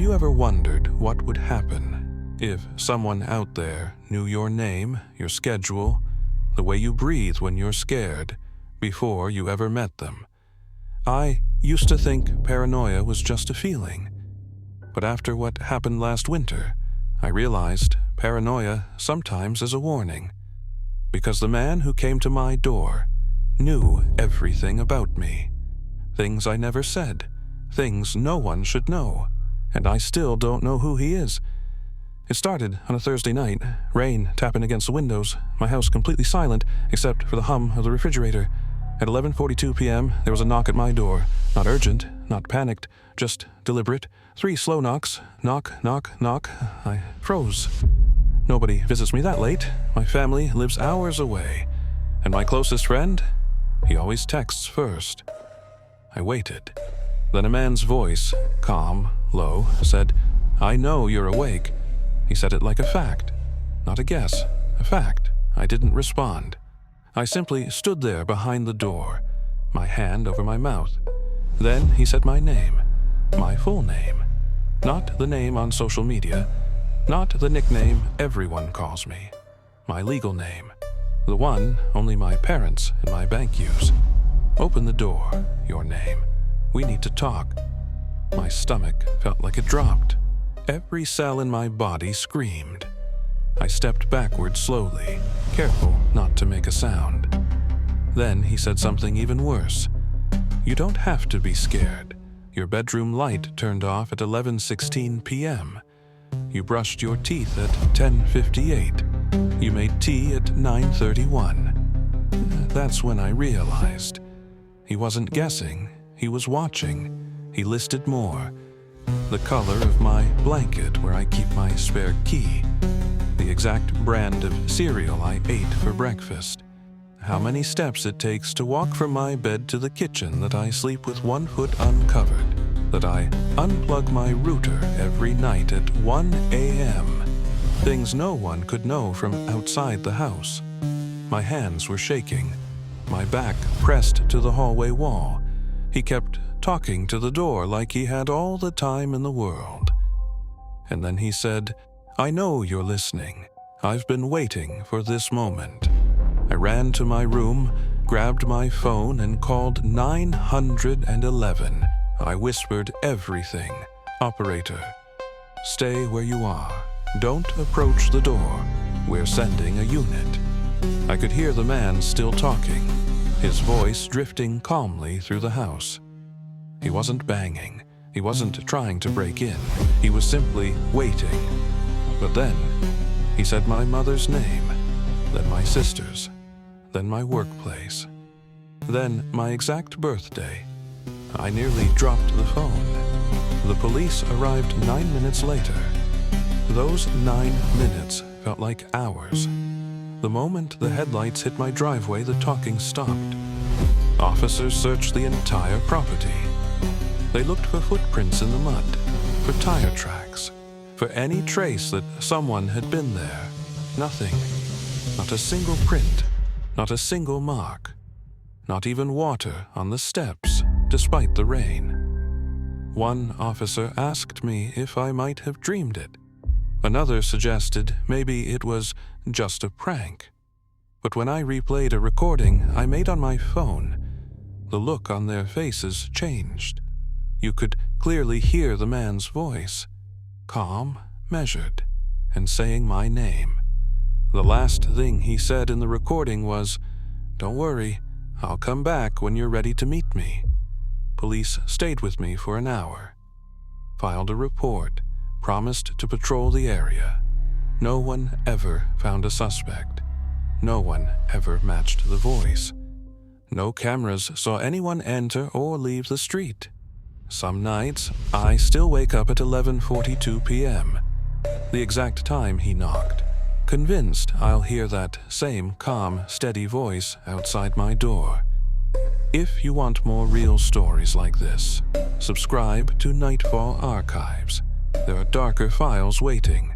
you ever wondered what would happen if someone out there knew your name, your schedule, the way you breathe when you're scared, before you ever met them? I used to think paranoia was just a feeling. But after what happened last winter, I realized paranoia sometimes is a warning. Because the man who came to my door knew everything about me. Things I never said, things no one should know, and I still don't know who he is. It started on a Thursday night, rain tapping against the windows, my house completely silent except for the hum of the refrigerator. At 11:42 p.m., there was a knock at my door. Not urgent, not panicked, just deliberate. 3 slow knocks. Knock, knock, knock. I froze. Nobody visits me that late. My family lives hours away. And my closest friend? He always texts first. I waited. Then a man's voice, calm, low, said, "I know you're awake." He said it like a fact. Not a guess, a fact. I didn't respond. I simply stood there behind the door, my hand over my mouth. Then he said my name, my full name. Not the name on social media, not the nickname everyone calls me. My legal name, the one only my parents and my bank use. "Open the door, your name. We need to talk." My stomach felt like it dropped. Every cell in my body screamed. I stepped backward slowly, careful not to make a sound. Then he said something even worse. "You don't have to be scared. Your bedroom light turned off at 11:16 p.m. You brushed your teeth at 10:58. You made tea at 9:31. That's when I realized. He wasn't guessing, he was watching. He listed more. The color of my blanket where I keep my spare key. The exact brand of cereal I ate for breakfast. How many steps it takes to walk from my bed to the kitchen, that I sleep with one foot uncovered, that I unplug my router every night at 1 a.m. Things no one could know from outside the house. My hands were shaking, my back pressed to the hallway wall. He kept talking to the door like he had all the time in the world. And then he said, "I know you're listening. I've been waiting for this moment." I ran to my room, grabbed my phone, and called 911. I whispered everything. "Operator, stay where you are. Don't approach the door. We're sending a unit." I could hear the man still talking, his voice drifting calmly through the house. He wasn't banging. He wasn't trying to break in. He was simply waiting. But then, he said my mother's name, then my sister's, then my workplace, then my exact birthday. I nearly dropped the phone. The police arrived 9 minutes later. Those 9 minutes felt like hours. The moment the headlights hit my driveway, the talking stopped. Officers searched the entire property. They looked for footprints in the mud, for tire tracks, for any trace that someone had been there. Nothing. Not a single print, not a single mark, not even water on the steps, despite the rain. One officer asked me if I might have dreamed it. Another suggested maybe it was just a prank. But when I replayed a recording I made on my phone, the look on their faces changed. You could clearly hear the man's voice, calm, measured, and saying my name. The last thing he said in the recording was, "Don't worry, I'll come back when you're ready to meet me." Police stayed with me for an hour, filed a report, promised to patrol the area. No one ever found a suspect. No one ever matched the voice. No cameras saw anyone enter or leave the street. Some nights, I still wake up at 11:42 p.m., the exact time he knocked, convinced I'll hear that same calm, steady voice outside my door. If you want more real stories like this, subscribe to Nightfall Archives. There are darker files waiting.